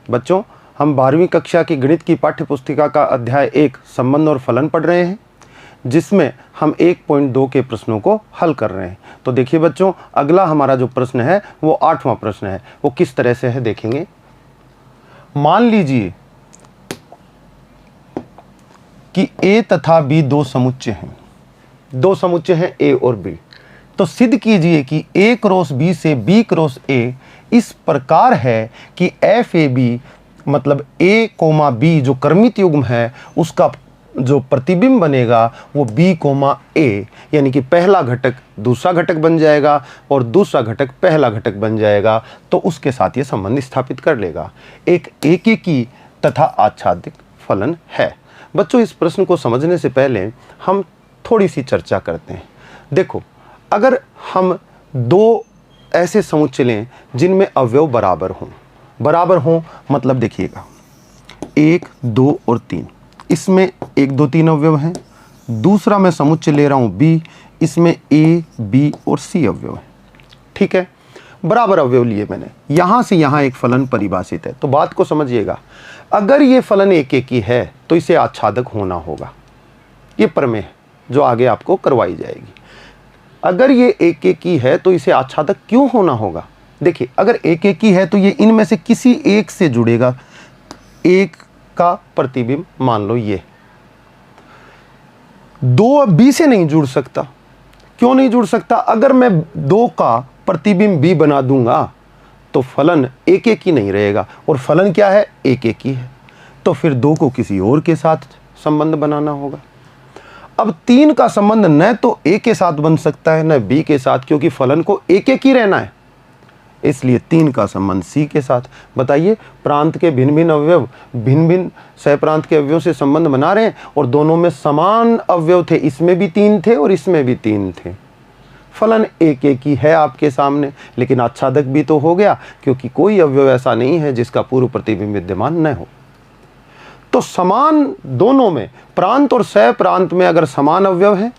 बच्चों, हम 12वीं कक्षा की गणित की पाठ्य पुस्तिका का अध्याय 1 संबंध और फलन पढ़ रहे हैं, जिसमें हम 1.2 के प्रश्नों को हल कर रहे हैं। तो देखिए बच्चों, अगला हमारा जो प्रश्न है वो 8वां प्रश्न है। वो किस तरह से है देखेंगे। मान लीजिए कि A तथा B दो समुच्चय हैं। दो समुच्चय हैं A और B। तो सिद्ध कीजिए कि A क्रॉस B से B क्रॉस A इस प्रकार है कि FAB मतलब A कोमा B जो क्रमित युग्म है उसका जो प्रतिबिंब बनेगा वो B कोमा A, यानी कि पहला घटक दूसरा घटक बन जाएगा और दूसरा घटक पहला घटक बन जाएगा। तो उसके साथ ये संबंध स्थापित कर लेगा। एक एकेकी तथा आच्छादित फलन है। बच्चों, इस प्रश्न को समझने से पहले हम थोड़ी सी चर्चा करते हैं। देखो, अगर हम दो ऐसे समुच्चय लें जिनमें अवयव बराबर हों मतलब देखिएगा 1, 2 और 3, इसमें 1, 2, 3 अवयव हैं। दूसरा मैं समुच्चय ले रहा हूं B, इसमें A, B और C अवयव हैं। ठीक है, बराबर अवयव लिए मैंने। यहां से यहां एक फलन परिभाषित है। तो बात को समझिएगा, अगर ये फलन एकेकी है तो इसे आच्छादक होना होगा। ये प्रमेय जो आगे आपको करवाई जाएगी। अगर ये एकेकी है तो इसे आच्छादक क्यों होना होगा? देखिए, अगर एकेकी है तो ये इनमें से किसी एक से जुड़ेगा। एक का प्रतिबिंब मान लो ये 2 B से नहीं जुड़ सकता। क्यों नहीं जुड़ सकता? अगर मैं 2 का प्रतिबिंब B बना दूंगा तो फलन एकेकी नहीं रहेगा, और फलन क्या है? एकेकी है। तो फिर 2 को किसी और के साथ संबंध बनाना होगा। अब 3 का संबंध न तो A के साथ बन सकता है न B के साथ, क्योंकि फलन को एकेकी रहना है। इसलिए 3 का संबंध C के साथ। बताइए, प्रांत के भिन्न भिन्न अवयव भिन्न भिन्न सहप्रांत के अवयवों से संबंध बना रहे हैं और दोनों में समान अवयव थे। इसमें भी 3 थे और इसमें भी 3 थे। फलन एकेकी है आपके सामने, लेकिन आच्छादक भी तो हो गया, क्योंकि कोई अवयव ऐसा नहीं है जिसका पूर्व प्रतिबिंब विद्यमान न हो। तो समान दोनों में, प्रांत और सह प्रांत में अगर समान अवयव है,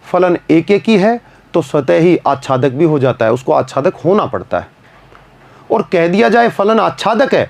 फलन एकेकी है, तो स्वतः ही आच्छादक भी हो जाता है। उसको आच्छादक होना पड़ता है। और कह दिया जाए फलन आच्छादक है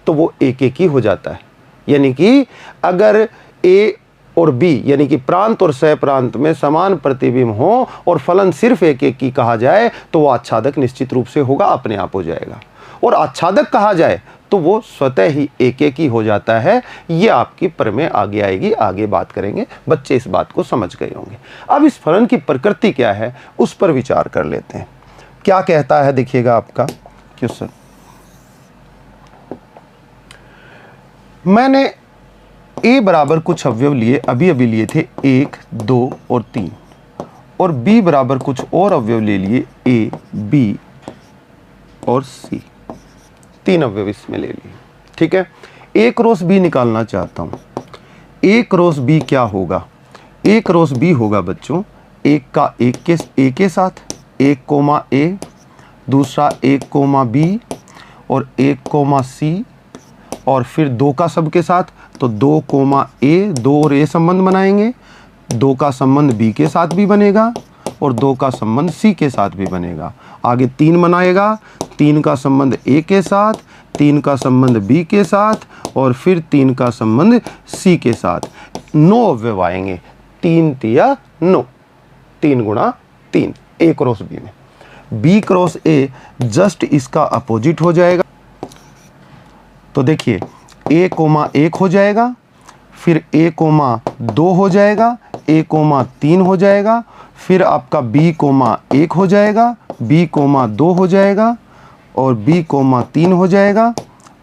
तो वो एकेकी हो जाता है। यानी कि अगर A और B यानी कि प्रांत और सह प्रांत में समान प्रतिबिंब हो और फलन सिर्फ एकेकी कहा जाए तो वो आच्छादक निश्चित रूप से होगा, अपने आप हो जाएगा। और आच्छादक कहा जाए तो वो स्वतः ही एकेकी हो जाता है। ये आपकी प्रमेय आगे आएगी, आगे बात करेंगे। बच्चे इस बात को समझ गए होंगे। अब इस फलन की प्रकृति क्या है उस पर विचार कर लेते हैं। क्या कहता है देखिएगा आपका क्वेश्चन। मैंने A बराबर कुछ अवयव लिए, अभी लिए थे 1, 2 और 3, और B बराबर कुछ और अवयव ले लिए A, B और C। 3 अवयव इसमें ले लिए। ठीक है, A क्रॉस B निकालना चाहता हूं। A क्रॉस B क्या होगा? A क्रॉस B होगा बच्चों 1 का 1 के साथ 1 कोमा A, दूसरा 1 कोमा B और 1 कोमा C, और फिर 2 का सब के साथ तो 2 कोमा A, 2 और A संबंध बनाएंगे। 2 का संबंध B के साथ भी बनेगा और 2 का संबंध C के साथ भी बनेगा। आगे 3 बनाएगा, 3 का संबंध A के साथ, 3 का संबंध B के साथ और फिर 3 का संबंध C के साथ। 9 अवयव आएंगे। 3 तिया 9, 3 गुणा 3 A क्रॉस B में। B क्रॉस A जस्ट इसका अपोजिट हो जाएगा। तो देखिए A कोमा 1 हो जाएगा, फिर A कोमा 2 हो जाएगा, A कोमा 3 हो जाएगा, फिर आपका B कोमा 1 हो जाएगा, B कोमा 2 हो जाएगा और B कोमा 3 हो जाएगा,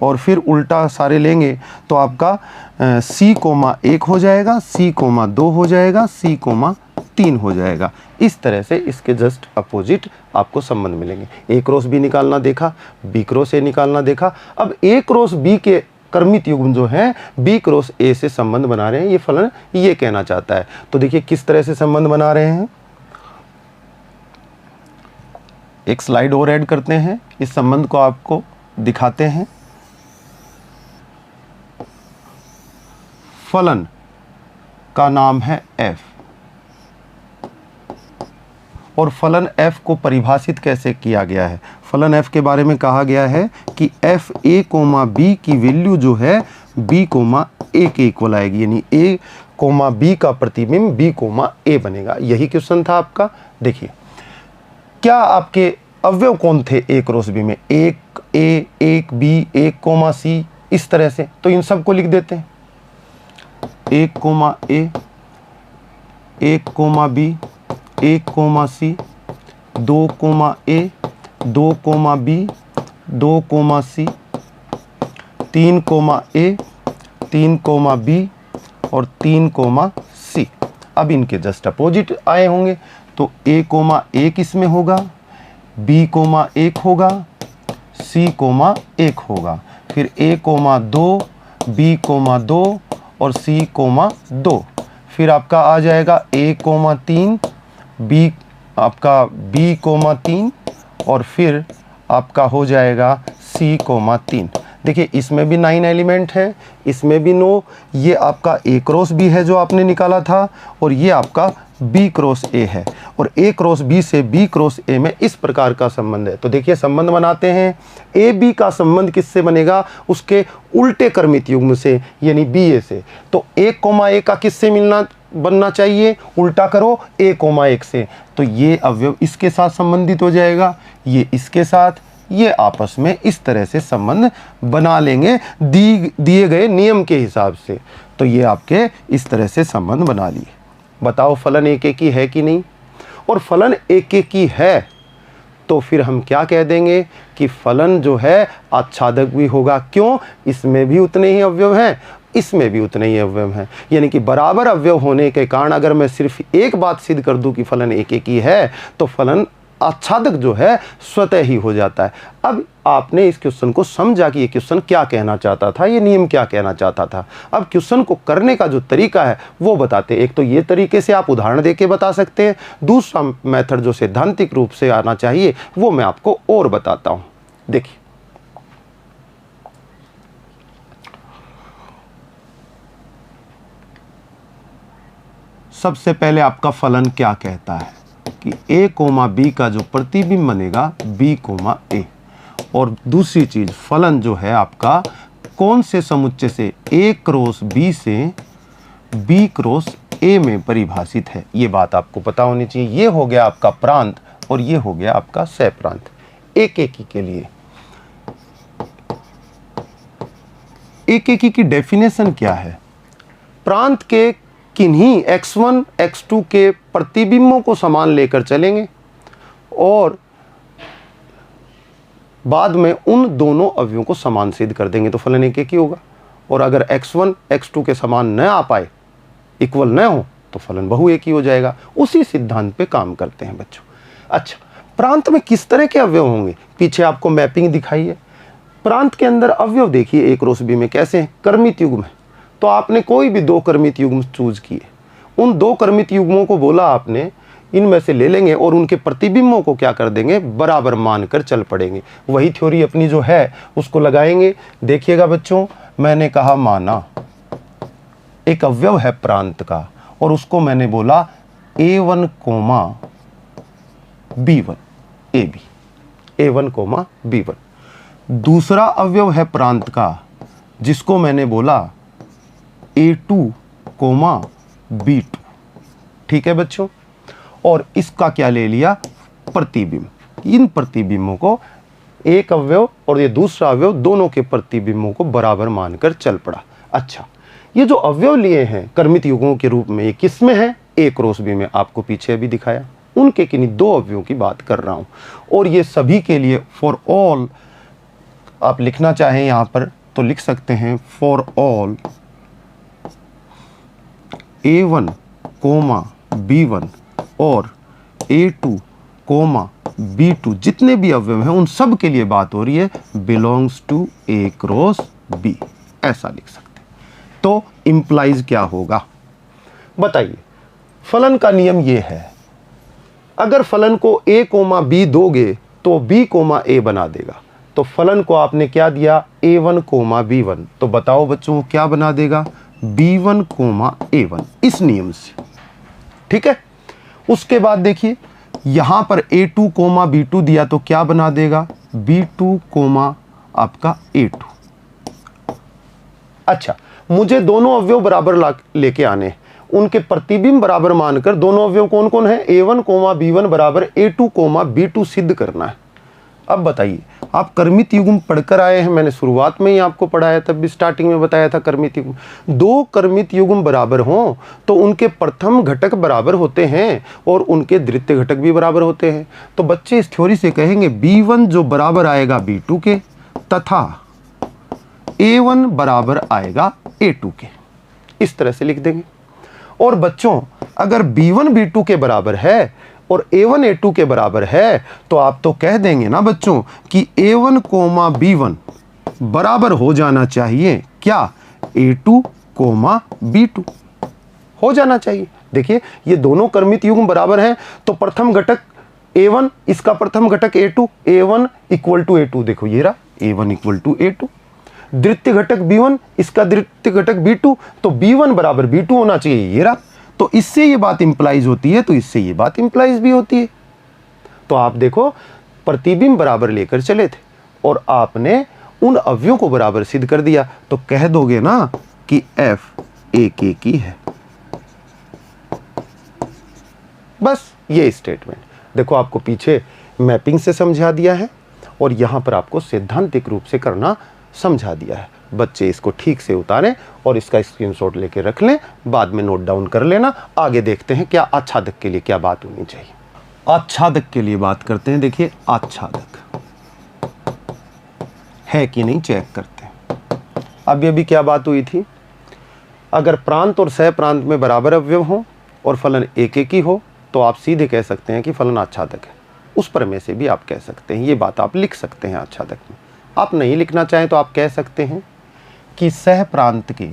और फिर उल्टा सारे लेंगे तो आपका C कोमा 1 हो जाएगा, C कोमा 2 हो जाएगा, C कोमा 3 हो जाएगा। इस तरह से इसके जस्ट अपोजिट आपको संबंध मिलेंगे। A क्रॉस B निकालना देखा, B क्रॉस A निकालना देखा। अब A क्रॉस B के क्रमित युग्म जो हैं B क्रॉस A से संबंध बना रहे हैं। ये फलन ये कहना चाहता है। तो देखिए किस तरह से संबंध बना रहे हैं। एक स्लाइड और ऐड करते हैं, इस संबंध को आपको दिखाते हैं। फलन का नाम है f, और फलन f को परिभाषित कैसे किया गया है? फलन f के बारे में कहा गया है कि f a कोमा b की वैल्यू जो है b कोमा a के इक्वल आएगी, यानी a कोमा b का प्रतिबिंब b कोमा a बनेगा। यही क्वेश्चन था आपका। देखिए क्या आपके अवयव कौन थे a क्रॉस b में, एक a, एक b, एक कोमा c, इस तरह से। तो इन सब को लिख देते हैं, एक कोमा a, एक कोमा b, एक कोमा c, दो कोमा a, दो कोमा b, दो कोमा c, तीन कोमा a, तीन कोमा b और तीन कोमा c। अब इनके जस्ट अपोजिट आए होंगे, तो a कोमा 1 इसमें होगा, b कोमा 1 होगा, c कोमा 1 होगा, फिर a कोमा 2, b कोमा 2 और c कोमा 2। फिर आपका आ जाएगा a कोमा 3, b आपका b कोमा 3 और फिर आपका हो जाएगा c कोमा 3। देखिए इसमें भी 9 एलिमेंट है, इसमें भी 9। ये आपका a क्रॉस b है जो आपने निकाला था, और ये आपका b क्रॉस a है, और a क्रॉस b से b क्रॉस a में इस प्रकार का संबंध है। तो देखिए संबंध बनाते हैं। a b का संबंध किससे बनेगा, उसके उल्टे क्रमित युग्म से, यानी ba से। तो 1 कोमा 1 का किससे बनना चाहिए, उल्टा करो, a कोमा 1 से। तो ये अवयव इसके साथ संबंधित हो जाएगा, ये इसके साथ, ये आपस में इस तरह से संबंध बना लेंगे दिए गए नियम के हिसाब से। तो ये आपके इस तरह से संबंध बना लिए। बताओ फलन एक एक ही है कि नहीं, और फलन एक एक ही है तो फिर हम क्या कह देंगे कि फलन जो है आच्छादक भी होगा। क्यों, इसमें भी उतने ही अवयव हैं, इसमें भी उतने ही अवयव हैं, यानी कि बराबर अवयव होने के कारण अगर मैं सिर्फ एक बात सिद्ध कर दूं कि फलन एक एक ही है तो फलन आच्छादक जो है स्वतः ही हो जाता है। अब आपने इस क्वेश्चन को समझा कि ये क्वेश्चन क्या कहना चाहता था, ये नियम क्या कहना चाहता था। अब क्वेश्चन को करने का जो तरीका है वो बताते हैं। एक तो ये तरीके से आप उदाहरण देके बता सकते हैं, दूसरा मेथड जो सैद्धांतिक रूप से आना चाहिए वो मैं आपको और बताता हूं। देखिए सबसे पहले आपका फलन क्या कहता है कि a कोमा b का जो प्रतिबिंब बनेगा b कोमा a, और दूसरी चीज फलन जो है आपका कौन से समुच्चय से, a क्रॉस b से b क्रॉस a में परिभाषित है। ये बात आपको पता होनी चाहिए। ये हो गया आपका प्रांत और ये हो गया आपका सह प्रांत। एक एकी के लिए एक एकी की डेफिनेशन क्या है, प्रांत के किन्हीं x1 x2 के प्रतिबिंबों को समान लेकर चलेंगे और बाद में उन दोनों अवयवों को समान सिद्ध कर देंगे तो फलन एक ही होगा। और अगर x1 x2 के समान न आ पाए, इक्वल न हो, तो फलन बहु एक ही हो जाएगा। उसी सिद्धांत पे काम करते हैं बच्चों। अच्छा, प्रांत में किस तरह के अवयव होंगे, पीछे आपको मैपिंग दिखाई है। प्रांत के अंदर अवयव देखिए a क्रॉस b में कैसे हैं, क्रमित युग्म है। तो आपने कोई भी दो क्रमित युग्म चूज किए, उन दो क्रमित युग्मों को बोला आपने इनमें से ले लेंगे और उनके प्रतिबिंबों को क्या कर देंगे, बराबर मानकर चल पड़ेंगे। वही थ्योरी अपनी जो है उसको लगाएंगे। देखिएगा बच्चों, मैंने कहा माना एक अवयव है प्रांत का और उसको मैंने बोला a1 coma b1 ab, a1 coma b1। दूसरा अवयव है प्रांत का जिसको मैंने बोला a2 कोमा b2। ठीक है बच्चों, और इसका क्या ले लिया, प्रतिबिंब। इन प्रतिबिंबों को, एक अवयव और ये दूसरा अवयव, दोनों के प्रतिबिंबों को बराबर मानकर चल पड़ा। अच्छा, ये जो अवयव लिए हैं क्रमित युग्मों के रूप में, ये किस में है, a क्रॉस b में। आपको पीछे अभी दिखाया, उनके किन्हीं दो अवयवों की बात कर रहा हूं। और ये सभी के लिए फॉर ऑल आप लिखना चाहें यहां पर तो लिख सकते हैं, for all a1 coma b1 और a2 कोमा b2 जितने भी अवयव हैं उन सब के लिए बात हो रही है, belongs to a cross b, ऐसा लिख सकते हैं। तो इंप्लाइज क्या होगा बताइए। फलन का नियम ये है, अगर फलन को a कोमा b दोगे तो b कोमा a बना देगा। तो फलन को आपने क्या दिया, a1 कोमा b1, तो बताओ बच्चों क्या बना देगा, b1 कोमा a1, इस नियम से। ठीक है, उसके बाद देखिए यहां पर A2 कोमा B2 दिया तो क्या बना देगा, B2 कोमा आपका A2। अच्छा, मुझे दोनों अवयव बराबर लेके आने, उनके प्रतिबिंब बराबर मानकर दोनों अवयव कौन कौन है, A1 कोमा B1 बराबर A2 कोमा B2 सिद्ध करना है। अब बताइए, आप कर्मित युग्म पढ़कर आए हैं, मैंने शुरुआत में ही आपको पढ़ाया, तब भी स्टार्टिंग में बताया था कर्मित युग्म। दो कर्मित युग्म बराबर हों तो उनके प्रथम घटक बराबर होते हैं और उनके द्वितीय घटक भी बराबर होते हैं। तो बच्चे इस थ्योरी से कहेंगे B1 जो बराबर आएगा B2 के तथा A1 बराबर आएगा A2 के, इस तरह से लिख देंगे। और बच्चों अगर B1 B2 के बराबर है और A1 A2 के बराबर है तो आप तो कह देंगे ना बच्चों कि A1 कोमा B1 बराबर हो जाना चाहिए क्या, A2 कोमा B2 हो जाना चाहिए। देखिए ये दोनों कर्मित युग्म बराबर हैं तो प्रथम घटक A1, इसका प्रथम घटक A2, A1 equal to A2, देखो ये रहा A1 इक्वल टू A2। द्वितीय घटक B1, इसका द्वितीय घटक B2, तो B1 बराबर B2 होना चाहिए, ये रहा। तो इससे ये बात इंप्लाइज होती है, तो इससे ये बात इंप्लाइज भी होती है। तो आप देखो प्रतिबिंब बराबर लेकर चले थे और आपने उन अवयवों को बराबर सिद्ध कर दिया, तो कह दोगे ना कि F एक एक ही है। बस ये स्टेटमेंट देखो, आपको पीछे मैपिंग से समझा दिया है और यहां पर आपको सैद्धांतिक रूप से करना समझा दिया है। बच्चे इसको ठीक से उतारें और इसका स्क्रीनशॉट लेके रख लें, बाद में नोट डाउन कर लेना। आगे देखते हैं क्या आच्छादक के लिए क्या बात होनी चाहिए। आच्छादक के लिए बात करते हैं। देखिए आच्छादक है कि नहीं चेक करते हैं। अब अभी क्या बात हुई थी, अगर प्रांत और सह प्रांत में बराबर अवयव हो और फलन एक एक ही हो तो आप सीधे कह सकते हैं कि फलन आच्छादक है। उस प्रमेय से भी आप कह सकते हैं, ये बात आप लिख सकते हैं आच्छादक में। आप नहीं लिखना चाहें तो आप कह सकते हैं कि सह प्रांत के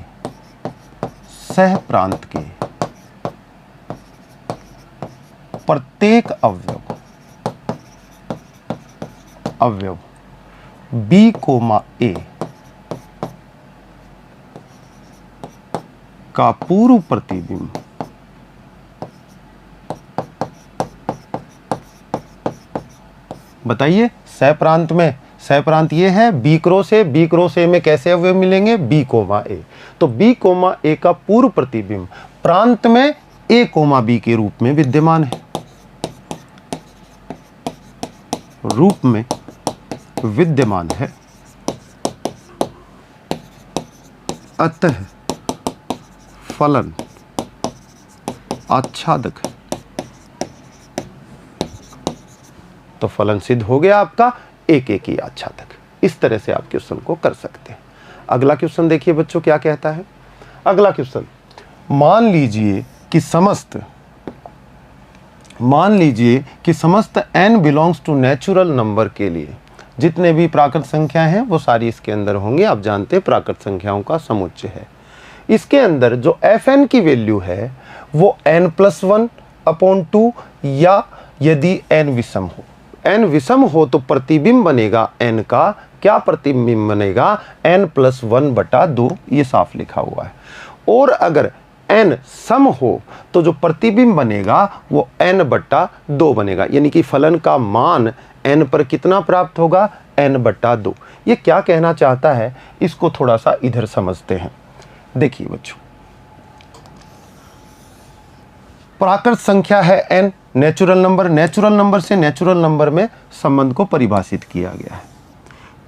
प्रत्येक अवयव B कोमा A का पूर्व प्रतिबिंब बताइए। सह प्रांत में सह प्रांत ये है B क्रॉस A में कैसे अवयव मिलेंगे, B कोमा A। तो B कोमा A का पूर्व प्रतिबिंब प्रांत में A कोमा B के रूप में विद्यमान है, अतः फलन आच्छादक है। तो फलन सिद्ध हो गया आपका एक एक ही आच्छादक। इस तरह से आप क्वेश्चन को कर सकते हैं। अगला क्वेश्चन देखिए बच्चों क्या कहता है। अगला क्वेश्चन, मान लीजिए कि समस्त n belongs to natural number के लिए जितने भी प्राकृत संख्या हैं वो सारी इसके अंदर होंगे। आप जानते हैं प्राकृत संख्याओं का समुच्चय है। इसके अंदर जो fn की वैल्यू है वो n+1/2 या यदि n विषम हो। n विषम हो तो प्रतिबिंब बनेगा n का, क्या प्रतिबिंब बनेगा, n+1/2, ये साफ लिखा हुआ है। और अगर n सम हो तो जो प्रतिबिंब बनेगा वो n/2 बनेगा, यानी कि फलन का मान n पर कितना प्राप्त होगा, n/2। ये क्या कहना चाहता है इसको थोड़ा सा इधर समझते हैं। देखिए बच्चों, प्राकृत संख्या है n, नेचुरल नंबर से नेचुरल नंबर में संबंध को परिभाषित किया गया है।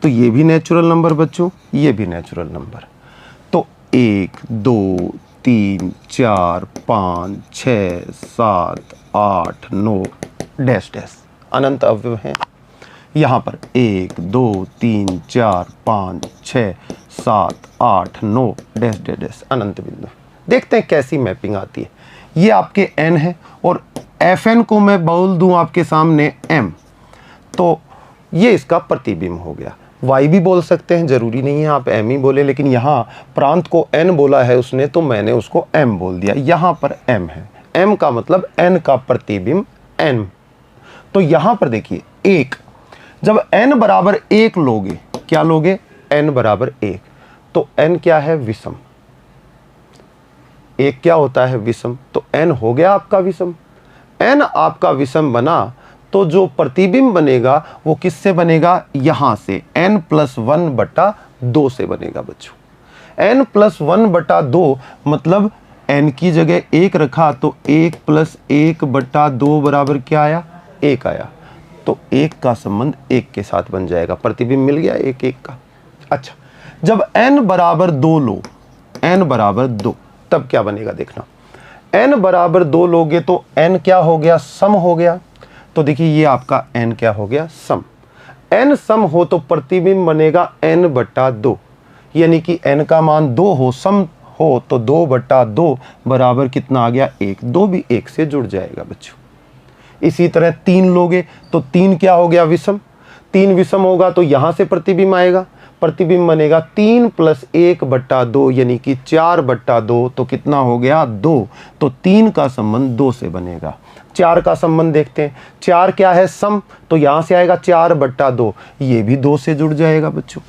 तो ये भी नेचुरल नंबर बच्चों, ये भी नेचुरल नंबर। तो 1 2 3 4 5 6 7 8 9 डैश डैश अनंत अवयव हैं। यहाँ पर 1 2 3 4 5 6 7 8 9 डैश डैश डैश अनंत बिंदु। देखते हैं कैसी मैपिंग आती है। ये आपके n है और fn को मैं बोल दूं आपके सामने m, तो ये इसका प्रतिबिंब हो गया। y भी बोल सकते हैं, जरूरी नहीं है आप m ही बोले, लेकिन यहाँ प्रांत को n बोला है उसने तो मैंने उसको m बोल दिया। यहाँ पर m है, m का मतलब n का प्रतिबिंब n। तो यहाँ पर देखिए 1, जब n बराबर 1 लोगे, क्या लोगे, n बराबर 1, तो n क्या है, विषम। 1 क्या होता है, विषम, तो n हो गया आपका विषम। n आपका विषम बना तो जो प्रतिबिंब बनेगा वो किससे बनेगा, यहां से n+1/2 से बनेगा बच्चों। n+1/2 मतलब n की जगह 1 रखा तो 1 + 1/2 बराबर क्या आया, 1 आया। तो 1 का संबंध 1 के साथ बन जाएगा, प्रतिबिंब मिल गया 1 1 का। अच्छा, जब n बराबर 2 लो, n बराबर 2, तब क्या बनेगा देखना। n बराबर 2 लोगे तो n क्या हो गया, सम हो गया। तो देखिए ये आपका n क्या हो गया, सम। n सम हो तो प्रतिबिंब बनेगा n/2, यानी कि n का मान 2 हो, सम हो तो 2/2 बराबर कितना आ गया, 1। 2 भी 1 से जुड़ जाएगा बच्चों। इसी तरह 3 लोगे तो 3 क्या हो गया, विषम। 3 विषम होगा तो यहां से प्रतिबिंब आएगा, प्रतिबिंब बनेगा 3 + 1/2 यानी कि 4/2। तो कितना हो गया, 2। तो 3 का संबंध 2 से बनेगा। 4 का संबंध देखते हैं, 4 क्या है, सम, तो यहां से आएगा 4/2, ये भी 2 से जुड़ जाएगा बच्चों।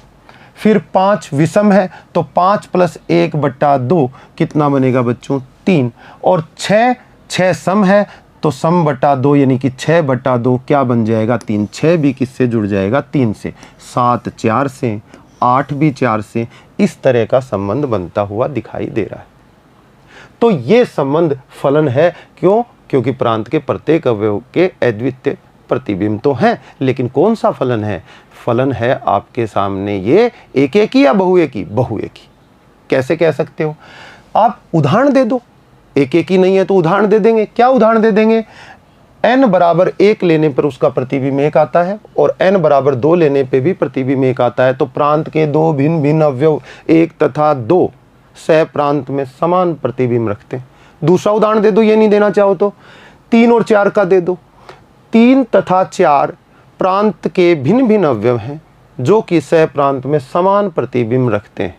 फिर 5 विषम है तो 5 + 1/2 कितना बनेगा बच्चों, 3। और 6 सम है तो सम/2 यानी कि 6/2 क्या बन जाएगा, 3। 6 भी किससे जुड़ जाएगा, 3 से। 7 4 से, 8 भी 4 से। इस तरह का संबंध बनता हुआ दिखाई दे रहा है। तो ये संबंध फलन है, क्यों, क्योंकि प्रांत के प्रत्येक अवयव के अद्वितीय प्रतिबिंब तो हैं, लेकिन कौन सा फलन है, फलन है आपके सामने ये एक एक ही या बहुएकी, बहुएकी। कैसे कह सकते हो आप, उदाहरण दे दो। एक एक ही नहीं है तो उदाहरण दे देंगे। क्या उदाहरण दे देंगे, n बराबर 1 लेने पर उसका प्रतिबिंब 1 आता है और n बराबर 2 लेने पे भी प्रतिबिंब 1 आता है। तो प्रांत के दो भिन्न भिन्न अवयव 1 तथा 2 सह प्रांत में समान प्रतिबिंब रखते हैं। दूसरा उदाहरण दे दो, ये नहीं देना चाहो तो 3 और 4 का दे दो। 3 तथा 4 प्रांत के भिन्न भिन्न अवयव हैं जो कि सह प्रांत में समान प्रतिबिंब रखते हैं,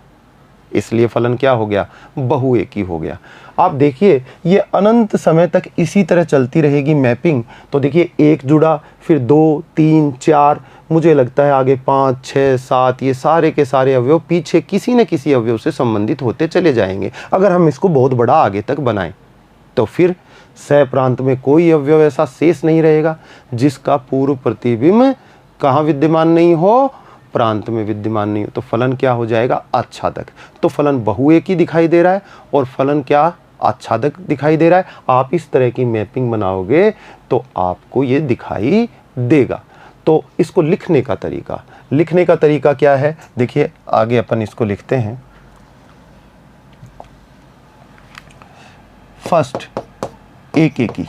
इसलिए फलन क्या हो गया, बहुएकी हो गया। आप देखिए ये अनंत समय तक इसी तरह चलती रहेगी मैपिंग। तो देखिए 1 जुड़ा, फिर 2 3 4, मुझे लगता है आगे 5 6 7, ये सारे के सारे अवयव पीछे किसी न किसी अवयव से संबंधित होते चले जाएंगे। अगर हम इसको बहुत बड़ा आगे तक बनाएं तो फिर सह प्रांत में कोई अवयव ऐसा शेष नहीं रहेगा जिसका पूर्व प्रतिबिंब कहाँ विद्यमान नहीं हो, प्रांत में विद्यमान नहीं हो। तो फलन क्या हो जाएगा, आच्छादक। तो फलन बहुएकी दिखाई दे रहा है और फलन क्या, आच्छादक दिखाई दे रहा है। आप इस तरह की मैपिंग बनाओगे तो आपको ये दिखाई देगा। तो इसको लिखने का तरीका, लिखने का तरीका क्या है, देखिए आगे अपन इसको लिखते हैं। फर्स्ट एक एकी,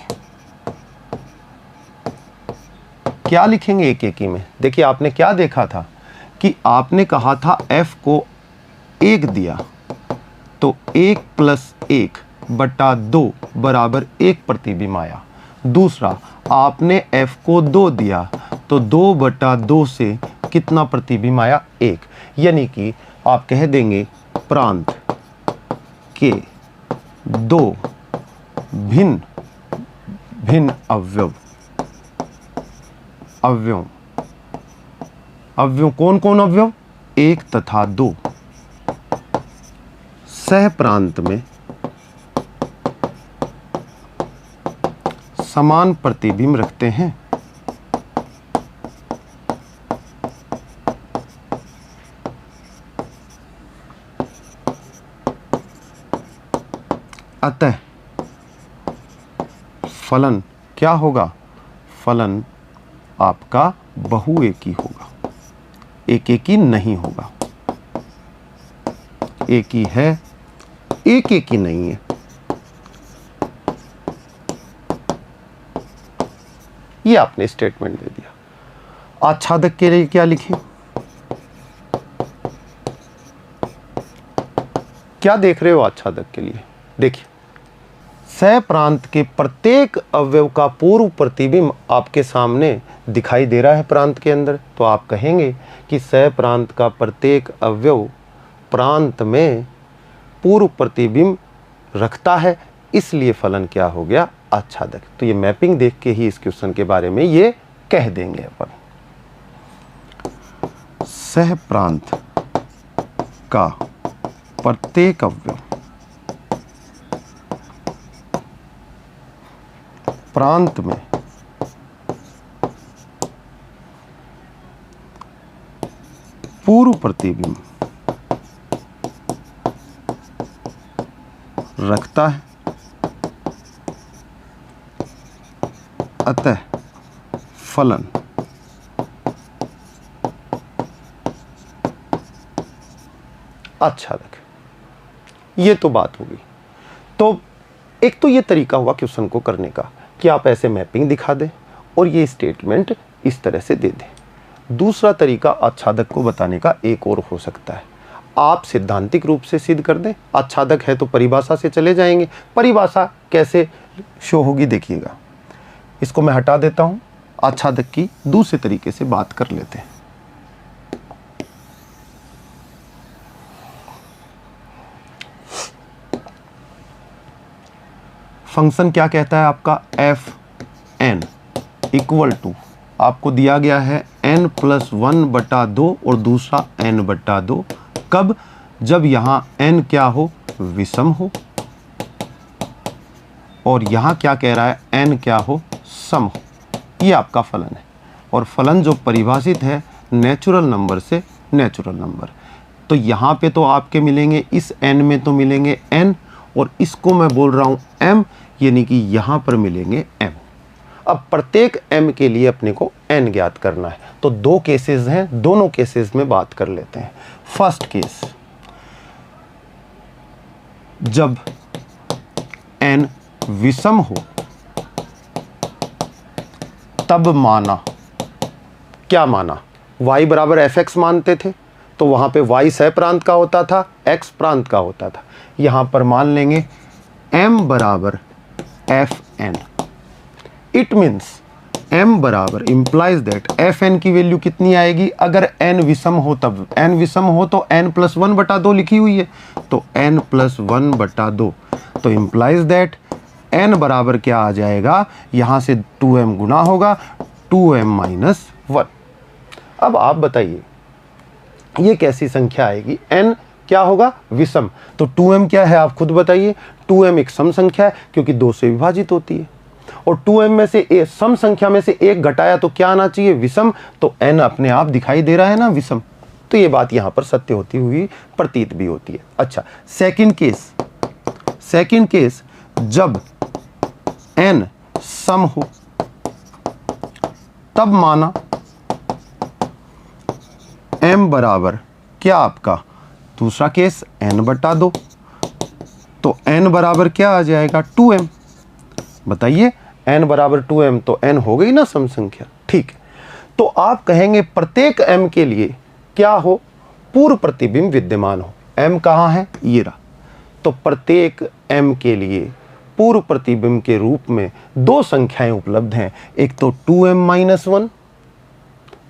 क्या लिखेंगे एक एकी में, देखिए आपने क्या देखा था कि आपने कहा था f को 1 दिया तो 1 + 1/2 बराबर 1 प्रतिबिंब आया। दूसरा आपने f को 2 दिया तो 2/2 से कितना प्रतिबिंब आया, 1। यानी कि आप कह देंगे प्रांत के दो भिन्न भिन्न अवयव कौन कौन अवयव, 1 तथा 2 सह प्रांत में समान प्रतिबिंब रखते हैं। अतः फलन क्या होगा, फलन आपका बहुएकी होगा, एक एकी नहीं होगा। एक ही है, एक ही नहीं है। ये आपने स्टेटमेंट दे दिया। आच्छादक के लिए क्या लिखें, क्या देख रहे हो आच्छादक के लिए, देखिए सह प्रांत के प्रत्येक अवयव का पूर्व प्रतिबिंब आपके सामने दिखाई दे रहा है प्रांत के अंदर। तो आप कहेंगे कि सह प्रांत का प्रत्येक अवयव प्रांत में पूर्व प्रतिबिंब रखता है, इसलिए फलन क्या हो गया, आच्छादक। तो ये मैपिंग देख के ही इस क्वेश्चन के बारे में ये कह देंगे अपन। सह प्रांत का प्रांत में पूर्व प्रतिबिंब रखता है, अतः फलन आच्छादक। ये तो बात होगी। तो एक तो ये तरीका हुआ क्वेश्चन को करने का कि आप ऐसे मैपिंग दिखा दें और ये स्टेटमेंट इस तरह से दे दें। दूसरा तरीका आच्छादक को बताने का एक और हो सकता है, आप सिद्धांतिक रूप से सिद्ध कर दें। आच्छादक है तो परिभाषा से चले जाएंगे। परिभाषा कैसे शो होगी देखिएगा। इसको मैं हटा देता हूं, आच्छादक की दूसरे तरीके से बात कर लेते हैं। फंक्शन क्या कहता है आपका, एफ एन इक्वल टू, आपको दिया गया है n+1/2 और दूसरा n/2। कब, जब यहां n क्या हो, विषम हो, और यहां क्या कह रहा है, n क्या हो, सम हो। ये आपका फलन है। और फलन जो परिभाषित है नेचुरल नंबर से नेचुरल नंबर, तो यहां पे तो आपके मिलेंगे, इस n में तो मिलेंगे n, और इसको मैं बोल रहा हूं m, यानी कि यहां पर मिलेंगे m। अब प्रत्येक m के लिए अपने को n ज्ञात करना है। तो दो केसेस हैं, दोनों केसेस में बात कर लेते हैं। फर्स्ट केस, जब n विषम हो तब माना, क्या माना, y बराबर fx मानते थे, तो वहां पे y सह प्रांत का होता था, x प्रांत का होता था। यहां पर मान लेंगे m बराबर fn। इट मीन्स m बराबर इंप्लाइज दैट fn की वैल्यू कितनी आएगी, अगर n विषम हो तब, n विषम हो तो n+1/2 लिखी हुई है, तो n+1/2, तो इंप्लाइज दैट n बराबर क्या आ जाएगा, यहां से 2m गुना होगा, 2m-1। अब आप बताइए ये कैसी संख्या आएगी, n क्या होगा, विषम, तो 2m क्या है आप खुद बताइए। 2m एक सम संख्या है क्योंकि 2 से विभाजित होती है, और 2m में से सम संख्या में से 1 घटाया तो क्या आना चाहिए, विषम, तो n अपने आप दिखाई दे रहा है ना विषम, तो ये बात यहां पर सत्य होती हुई प्रतीत भी होती है। अच्छा, सेकंड केस, जब n सम हो तब माना m बराबर क्या आपका, दूसरा केस n/2, तो n बराबर क्या आ जाएगा, 2m। बताइए n बराबर 2m, तो n हो गई ना सम संख्या। ठीक है, तो आप कहेंगे प्रत्येक m के लिए क्या हो, पूर्व प्रतिबिंब विद्यमान हो। m कहाँ है, ये रहा। तो प्रत्येक m के लिए पूर्व प्रतिबिंब के रूप में दो संख्याएं उपलब्ध हैं, एक तो 2m-1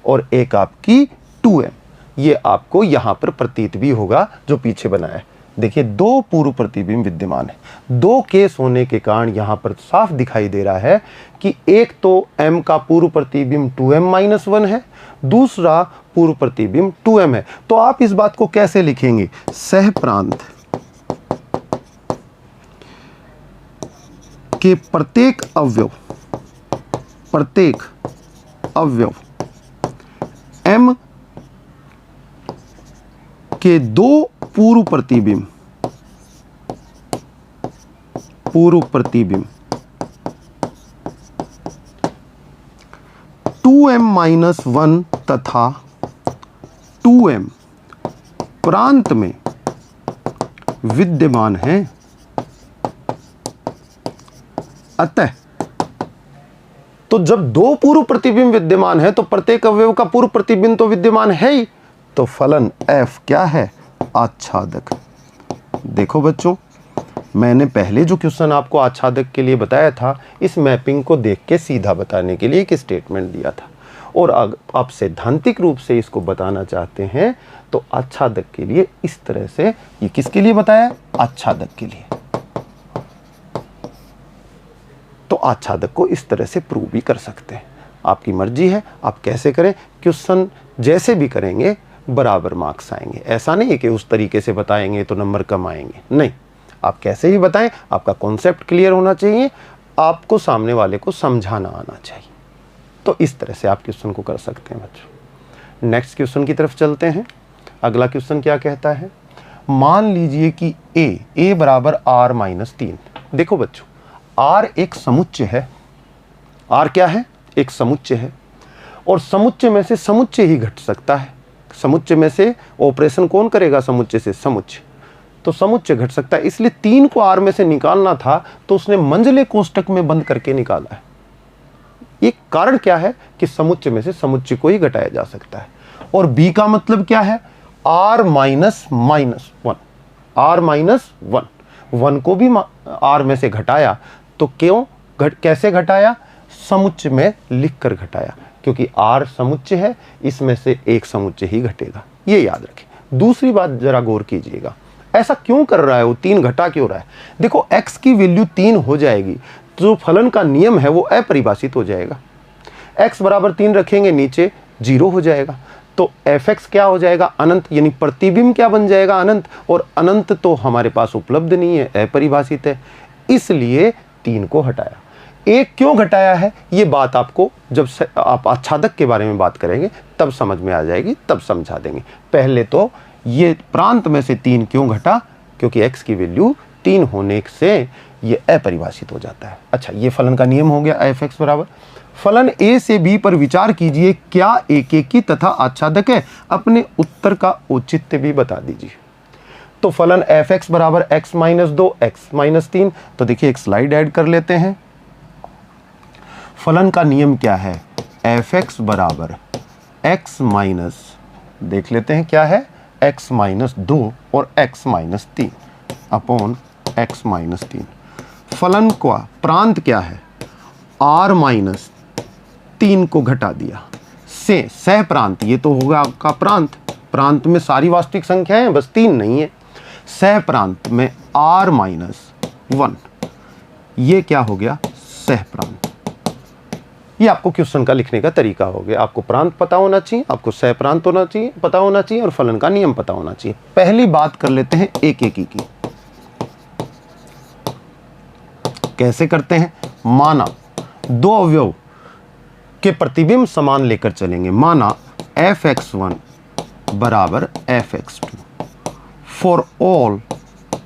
और एक आपकी 2m। ये आपको यहां पर प्रतीत भी होगा जो पीछे बनाया है। देखिए दो पूर्व प्रतिबिंब विद्यमान है, दो केस होने के कारण यहां पर साफ दिखाई दे रहा है कि एक तो m का पूर्व प्रतिबिंब 2m-1 है, दूसरा पूर्व प्रतिबिंब 2m है। तो आप इस बात को कैसे लिखेंगे, सह प्रांत के प्रत्येक अवयव m के दो पूर्व प्रतिबिंब 2m-1 तथा 2m प्रांत में विद्यमान है, अतः तो जब दो पूर्व प्रतिबिंब विद्यमान है तो प्रत्येक अवयव का पूर्व प्रतिबिंब तो विद्यमान है ही, तो फलन f क्या है, आच्छादक। देखो बच्चों, मैंने पहले जो क्वेश्चन आपको आच्छादक के लिए बताया था, इस मैपिंग को देख के सीधा बताने के लिए एक स्टेटमेंट दिया था, और आप सैद्धांतिक रूप से इसको बताना चाहते हैं तो आच्छादक के लिए इस तरह से, ये किसके लिए बताया, आच्छादक के लिए, तो आच्छादक को इस तरह से प्रूव भी कर सकते हैं। आपकी मर्जी है आप कैसे करें, क्वेश्चन जैसे भी करेंगे बराबर मार्क्स आएंगे। ऐसा नहीं है कि उस तरीके से बताएंगे तो नंबर कम आएंगे, नहीं, आप कैसे ही बताएं, आपका कॉन्सेप्ट क्लियर होना चाहिए, आपको सामने वाले को समझाना आना चाहिए। तो इस तरह से आप क्वेश्चन को कर सकते हैं बच्चों। नेक्स्ट क्वेश्चन की तरफ चलते हैं। अगला क्वेश्चन क्या कहता है, मान लीजिए कि a बराबर r माइनस 3। देखो बच्चों, r एक समुच्चय है। r क्या है? एक समुच्चय है, और समुच्चय में से समुच्चय ही घट सकता है। समुच्चय में से ऑपरेशन कौन करेगा? समुच्चय से समुच्चय, तो समुच्चय घट सकता है। इसलिए 3 को r में से निकालना था तो उसने मंझले कोष्टक में बंद करके निकाला है। ये कारण क्या है कि समुच्चय में से समुच्चय को ही घटाया जा सकता है। और b का मतलब क्या है? r minus minus 1, r minus 1 को भी r में से घटाया, तो क्यों कैसे घटाया? समुच्चय में लिखकर घटाया, क्योंकि r समुच्चय है, इसमें से एक समुच्चय ही घटेगा, ये याद रखें। दूसरी बात जरा गौर कीजिएगा, ऐसा क्यों कर रहा है वो? 3 घटा क्यों रहा है? देखो x की वैल्यू 3 हो जाएगी, जो फलन का नियम है वो अपरिभाषित हो जाएगा। x बराबर 3 रखेंगे, नीचे 0 हो जाएगा, तो fx क्या हो जाएगा? अनंत, यानी प्रतिबिंब क्या बन जाएगा? अनंत। और अनंत तो हमारे पास उपलब्ध नहीं है, अपरिभाषित है, इसलिए 3 को हटाया। 1 क्यों घटाया है, ये बात आपको जब आप आच्छादक के बारे में बात करेंगे तब समझ में आ जाएगी, तब समझा देंगे। पहले तो ये प्रांत में से 3 क्यों घटा? क्योंकि x की वैल्यू 3 होने से ये अपरिभाषित हो जाता है। अच्छा, ये फलन का नियम हो गया f(x) बराबर। फलन a से b पर विचार कीजिए, क्या एकेकी तथा आच्छादक है? अपने उत्तर का औचित्य भी बता दीजिए। तो फलन f(x) बराबर x माइनस 2 x माइनस 3, तो देखिए एक स्लाइड ऐड कर लेते हैं। फलन का नियम क्या है? f(x) बराबर x माइनस, देख लेते हैं क्या है, x माइनस 2 और x minus 3 upon x minus 3। फलन का प्रांत क्या है? r माइनस 3 को घटा दिया से सह प्रांत, ये तो होगा आपका प्रांत। प्रांत में सारी वास्तविक संख्याएं हैं, बस 3 नहीं है। सह प्रांत में r माइनस 1, ये क्या हो गया? सह प्रांत। ये आपको क्वेश्चन का लिखने का तरीका हो गया। आपको प्रांत पता होना चाहिए, आपको सह प्रांत होना चाहिए, पता होना चाहिए, और फलन का नियम पता होना चाहिए। पहली बात कर लेते हैं एकेकी की। कैसे करते हैं? माना 2 अवयव के प्रतिबिंब समान लेकर चलेंगे। माना f(x1) बराबर f(x2) for all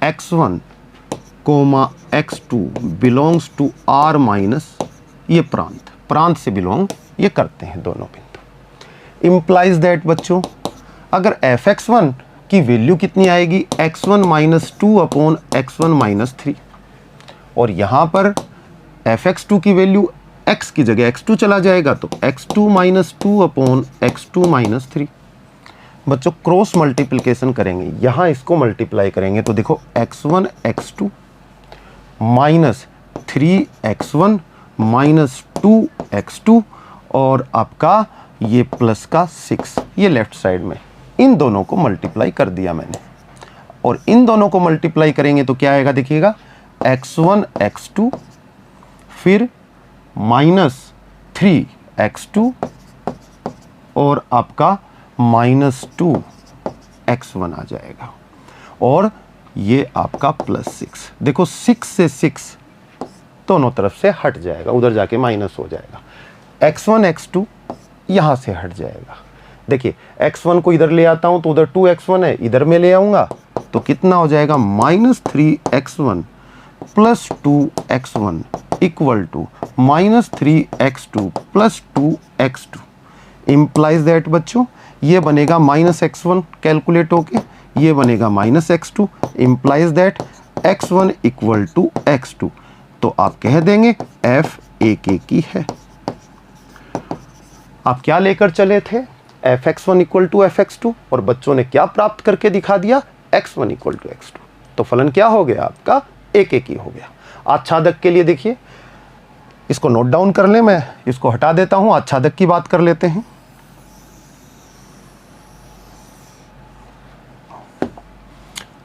x1, x2 belongs to r minus, ये प्रांत से बिलोंग ये करते हैं दोनों बिंदु। इम्प्लाइज दैट बच्चों, अगर f(x1) की वैल्यू कितनी आएगी? x1 minus 2 upon x1 minus 3, और यहां पर f(x2) की वैल्यू x की जगह x2 चला जाएगा, तो x2 minus 2 upon x2 minus 3। बच्चों क्रॉस मल्टीप्लिकेशन करेंगे, यहां इसको मल्टीप्लाई करेंगे, तो देखो x1 x2 minus 3x1 minus 2x2 और आपका ये प्लस का 6, ये लेफ्ट साइड में, इन दोनों को मल्टीप्लाई कर दिया मैंने, और इन दोनों को मल्टीप्लाई करेंगे तो क्या आएगा? देखिएगा x1 x2 फिर माइनस 3x2 और आपका माइनस 2x1 आ जाएगा, और ये आपका प्लस 6। देखो 6 से 6 दोनों तरफ से हट जाएगा, उधर जाके माइनस हो जाएगा। x1 x2 यहां से हट जाएगा। देखिए x1 को इधर ले आता हूं तो उधर 2x1 है, इधर में ले आऊंगा तो कितना हो जाएगा? Minus 3x1 plus 2x1 equal to minus 3x2 plus 2x2। Implies that बच्चों, ये बनेगा माइनस x1 कैलकुलेट होके, ये बनेगा minus x2। Implies that x1 equal to x2, तो आप कह देंगे f एकेकी है। आप क्या लेकर चले थे? f(x1) इक्वल टू f(x2), और बच्चों ने क्या प्राप्त करके दिखा दिया? x1 equal to x2। तो फलन क्या हो गया? आपका एकेकी हो गया। आच्छादक के लिए देखिए, इसको नोट डाउन कर ले, मैं इसको हटा देता हूं, आच्छादक की बात कर लेते हैं।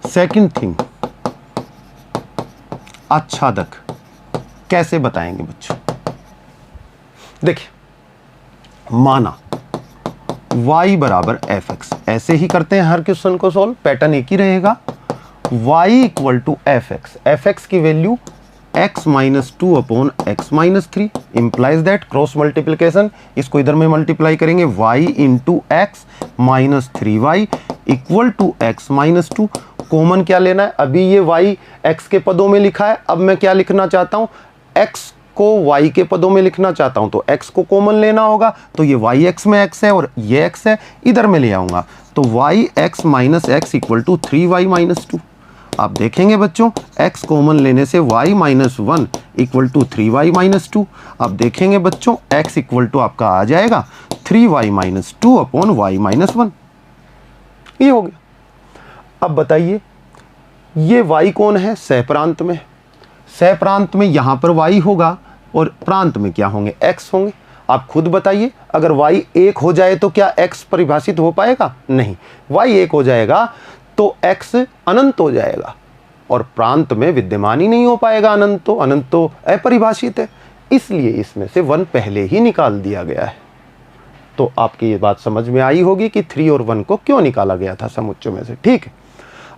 सेकंड थिंग, आच्छादक कैसे बताएंगे बच्चों? देखिए, माना y बराबर f(x), ऐसे ही करते हैं हर क्वेश्चन को सॉल्व, पैटर्न एक ही रहेगा। y इक्वल टू f(x), f(x) की value x minus 2 upon x minus 3 implies that cross multiplication, इसको इधर में मल्टीप्लाई करेंगे y into x minus 3y equal to x minus 2। Common क्या लेना है, अभी ये y x के पदों में लिखा है, अब मैं क्या लिखना चाहता हूँ, x को y के पदों में लिखना चाहता हूँ, तो x को कॉमन लेना होगा, तो ये y x में x है और ये x है, इधर में ले आऊँगा, तो y x minus x equal to 3y minus 2। आप देखेंगे बच्चों x कॉमन लेने से y minus 1 equal to 3y minus 2। आप देखेंगे बच्चों x इक्वल टू आपका आ जाएगा 3y minus 2 upon y minus 1। ये हो गया। अब बताइए ये y कौन है, सह प्रांत में, सह प्रांत में यहाँ पर y होगा और प्रांत में क्या होंगे, x होंगे। आप खुद बताइए अगर y 1 हो जाए तो क्या x परिभाषित हो पाएगा, नहीं, y 1 हो जाएगा तो x अनंत हो जाएगा और प्रांत में विद्यमान ही नहीं हो पाएगा, अनंत तो अपरिभाषित है, इसलिए इसमें से 1 पहले ही निकाल दिया गया है। तो आपकी ये बात समझ में आई होगी कि 3 और 1 को क्यों निकाला गया था समुच्चय में से, ठीक है।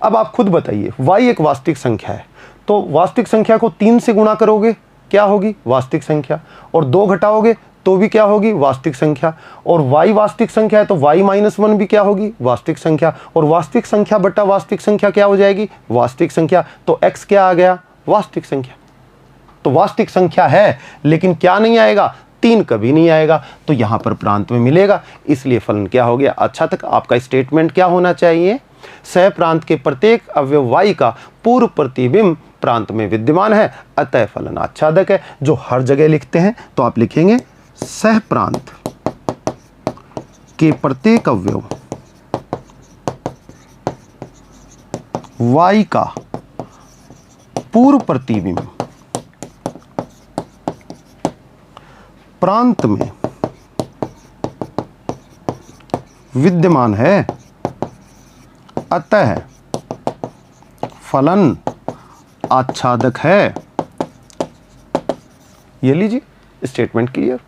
अब आप खुद बताइए y एक वास्तविक संख्या है, तो वास्तविक संख्या को 3 से गुणा करोगे क्या होगी, वास्तविक संख्या, और 2 घटाओगे तो भी क्या होगी, वास्तविक संख्या, और y वास्तविक संख्या है तो y माइनस 1 भी क्या होगी, वास्तविक संख्या, और वास्तविक संख्या बटा वास्तविक संख्या क्या हो जाएगी, वास्तविक संख्या, तो x क्या आ गया, वास्तविक संख्या। तो वास्तविक संख्या है लेकिन क्या नहीं आएगा, 3 कभी नहीं आएगा, तो यहां पर प्रांत में मिलेगा, इसलिए फलन क्या हो गया, अच्छा तक आपका स्टेटमेंट क्या होना चाहिए, सह प्रांत के प्रत्येक अवयव y का पूर्व प्रतिबिंब प्रांत में विद्यमान है, अतः फलन आच्छादक है। जो हर जगह लिखते हैं तो आप लिखेंगे सह प्रांत के प्रत्येक अवयव y का पूर्व प्रतिबिंब प्रांत में विद्यमान है, अतः फलन आच्छादक है। ये लीजिए स्टेटमेंट क्लियर,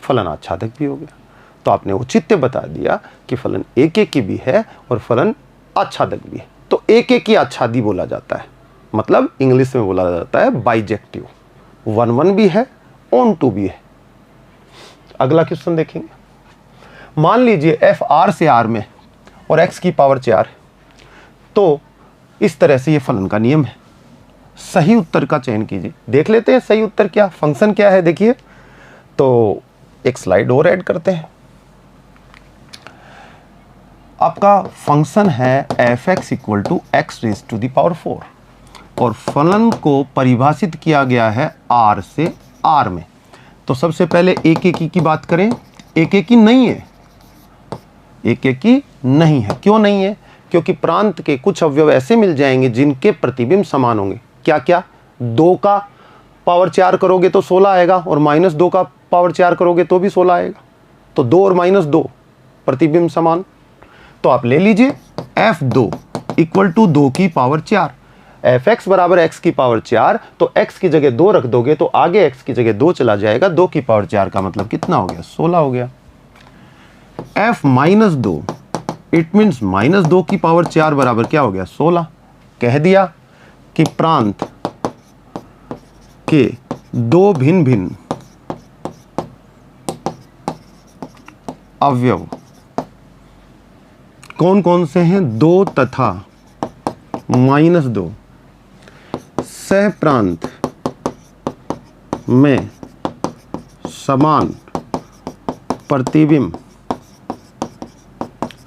फलन आच्छादक भी हो गया। तो आपने औचित्य बता दिया कि फलन एक एक की भी है और फलन आच्छादक भी है। तो एक एक की आच्छादी बोला जाता है, मतलब इंग्लिश में बोला जाता है बाइजेक्टिव, 1 1 भी है, ऑन 2 भी है। अगला क्वेश्चन देखेंगे, मान लीजिए f r से r में और x की पावर 4, तो इस तरह से ये फलन का नियम है। सही उत्तर का चयन कीजिए, देख लेते हैं सही उत्तर क्या, फंक्शन क्या है, देखिए तो एक स्लाइड और ऐड करते हैं। आपका फंक्शन है f(x) equal to x raise to the power 4 और फलन को परिभाषित किया गया है r से r में। तो सबसे पहले एक एक की बात करें, एक एक की नहीं है, एक एक की नहीं है, क्यों नहीं है, क्योंकि प्रांत के कुछ अवयव ऐसे मिल जाएंगे जिनके प्रतिबिंब समान होंगे। क्या क्या, 2 का पावर 4 करोगे तो 16 आएगा और -2 का पावर 4 करोगे तो भी 16 आएगा, तो 2 और -2 प्रतिबिंब समान। तो आप ले लीजिए f2 इक्वल टू 2 की पावर 4, f(x) बराबर x की पावर 4, तो x की जगह 2 रख दोगे तो आगे x की जगह 2 चला जाएगा, 2 की पावर 4 का मतलब कितना हो गया, 16 हो गया। f-2 इट मीन्स -2 की पावर 4 बराबर क्या हो गया, 16। कह दिया कि प्रांत के 2 भिन्न भिन्न अवयव कौन कौन से हैं, 2 तथा -2 सह प्रांत में समान प्रतिबिंब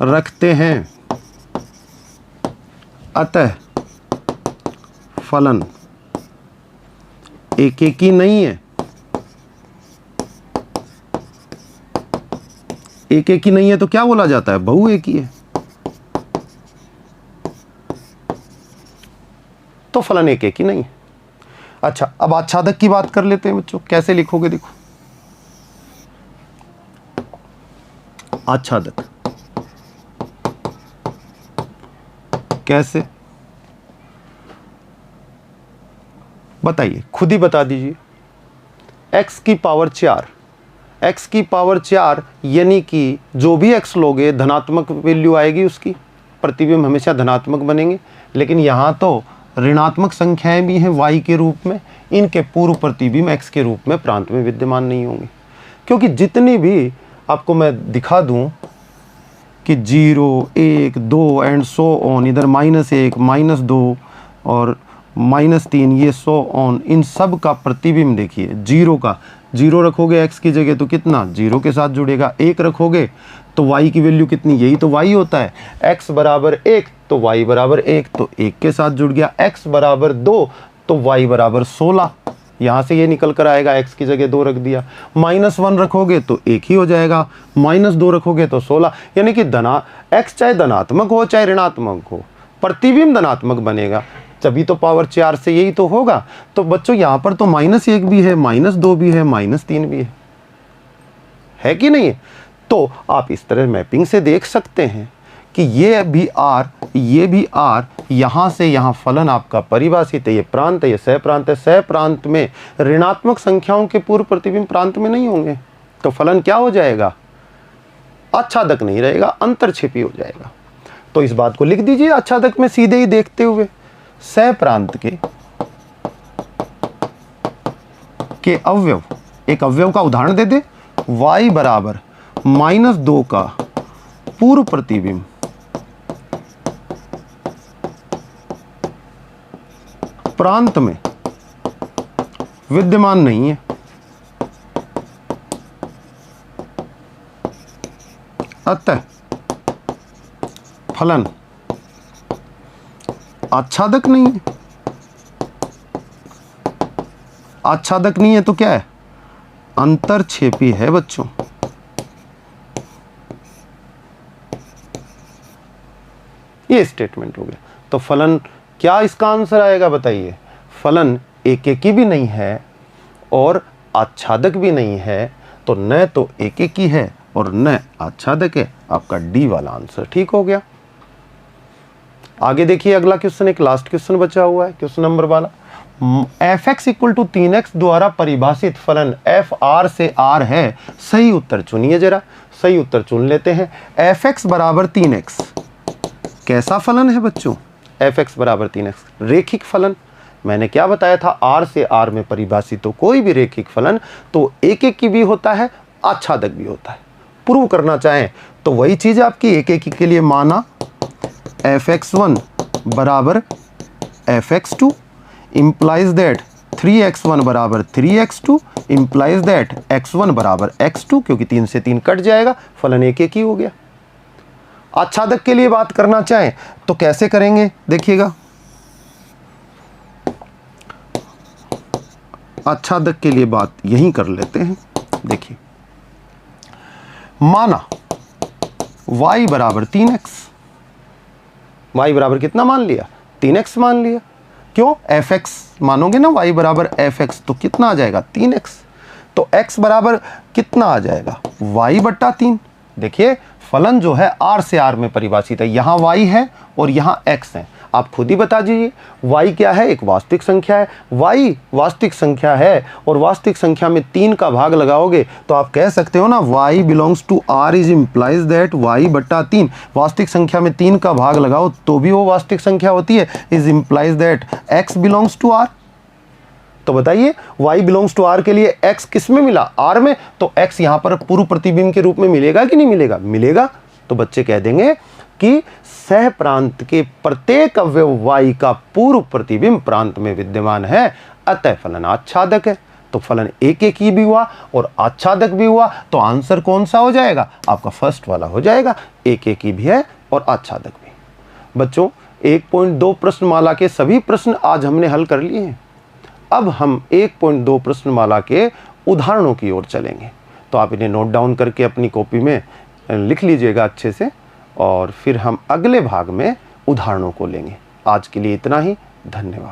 रखते हैं, अतः फलन एक एक ही नहीं है, एक एक ही नहीं है तो क्या बोला जाता है, बहु एक ही है। तो फलन एक एक ही नहीं है। अच्छा, अब आच्छादक की बात कर लेते हैं बच्चों, कैसे लिखोगे, देखो आच्छादक कैसे, बताइए, खुद ही बता दीजिए। x की पावर 4, x की पावर 4 यानी कि जो भी x लोगे धनात्मक वैल्यू आएगी, उसकी प्रतिबिंब हमेशा धनात्मक बनेंगे। लेकिन यहाँ तो ऋणात्मक संख्याएं भी हैं y के रूप में, इनके पूर्व प्रतिबिंब x के रूप में प्रांत में विद्यमान नहीं होंगे। क्योंकि जितनी भी आपको मैं दिखा दूं कि 0, 1, 2 एंड सो ऑन, इधर -1, -2 और -3, ये सो ऑन, इन सब का प्रतिबिंब देखिए। 0 का 0 रखोगे x की जगह तो कितना 0 के साथ जुड़ेगा, 1 रखोगे तो y की वैल्यू कितनी, यही तो y होता है, x बराबर 1 तो y बराबर 1 तो 1 के साथ जुड़ गया, x बराबर 2 तो y बराबर 16, यहाँ से ये निकल कर आएगा, x की जगह 2 रख दिया। -1 रखोगे तो 1 ही हो जाएगा, -2 रखोगे तो 16, यानी कि x चाहे धनात्मक हो चाहे ऋणात्मक हो, प्रतिबिंब धनात्मक बनेगा, तभी तो पावर 4 से यही तो होगा। तो बच्चों यहाँ पर तो -1 भी है, -2 भी है, -3 भी है कि नहीं? तो आप इस तरह मैपिंग से देख सकते हैं कि ये भी R, ये भी R, यहाँ से यहाँ फलन आपका परिभाषित है, ये प्रांत है, ये सह प्रांत है। सह प्रांत में ऋणात्मक संख्याओं के पूर्व प्रतिबिंब प्रांत में नहीं होंगे, तो फलन क्या हो जाएगा, आच्छादक नहीं रहेगा, अंतर्छेपी हो जाएगा। तो इस बात को लिख दीजिए आच्छादक में सीधे ही देखते हुए, सह प्रांत के अवयव, एक अवयव का उदाहरण दे दे, y बराबर -2 का पूर्व प्रतिबिंब प्रांत में विद्यमान नहीं है, अतः फलन आच्छादक नहीं है। आच्छादक नहीं है तो क्या है, अंतर्छेपी है बच्चों। ये स्टेटमेंट हो गया। तो फलन क्या इसका आंसर आएगा बताइए, फलन एकेकी भी नहीं है और आच्छादक भी नहीं है, तो न तो एकेकी है और न आच्छादक है। आपका डी वाला आंसर ठीक हो गया। आगे देखिए अगला क्वेश्चन, एक लास्ट क्वेश्चन बचा हुआ है, क्वेश्चन नंबर वाला। f(x = 3x) द्वारा परिभाषित फलन f r से r है, सही उत्तर चुनिए जरा। सही उत्तर चुन लेते हैं। f(x = 3x) कैसा फलन है बच्चों, f(x = 3x) रेखिक फलन। मैंने क्या बताया था, r से r में परिभाषित हो कोई भी रेखिक फलन तो एक भी होता है, आच्छादक भी होता है। प्रूव करना चाहें तो वही चीज आपकी एक के लिए माना f(x1) = f(x2) implies that 3x1 = 3x2 implies that x1 = x2, क्योंकि 3 से 3 कट जाएगा, फलन एक ही हो गया। आच्छादक के लिए बात करना चाहें तो कैसे करेंगे देखिएगा। आच्छादक के लिए बात यहीं कर लेते हैं। देखिए माना y = 3x, y बराबर कितना मान लिया, 3x मान लिया। क्यों, fx मानोगे ना, y बराबर fx तो कितना आ जाएगा 3x, तो x बराबर कितना आ जाएगा y/3। देखिए फलन जो है r से r में परिभाषित है, यहाँ y है और यहाँ x है। आप खुद ही बता दीजिए y क्या है, एक वास्तविक संख्या है, y वास्तविक संख्या है और वास्तविक संख्या में 3 का भाग लगाओगे तो आप कह सकते हो ना y belongs to r is implies that y/3। वास्तविक संख्या में 3 का भाग लगाओ तो भी वो वास्तविक संख्या होती है, is implies that x belongs to r। तो बताइए y belongs to r के लिए x किस में मिला, r में, तो x यहाँ पर पूर्व प्रतिबिंब के रूप में मिलेगा कि नहीं मिलेगा, मिलेगा। तो बच्चे कह देंगे कि सह प्रांत के प्रत्येक अवयव y का पूर्व प्रतिबिंब प्रांत में विद्यमान है, अतः फलन आच्छादक है। तो फलन एक भी हुआ और आच्छादक भी हुआ, तो आंसर कौन सा हो जाएगा, आपका फर्स्ट वाला हो जाएगा, एक भी है और आच्छादक भी। बच्चों 1.2 प्रश्नमाला के सभी प्रश्न आज हमने हल कर लिए हैं। अब हम 1.2 प्रश्नमाला के उदाहरणों की ओर चलेंगे, तो आप इन्हें नोट डाउन करके अपनी कॉपी में लिख लीजिएगा अच्छे से, और फिर हम अगले भाग में उदाहरणों को लेंगे। आज के लिए इतना ही, धन्यवाद।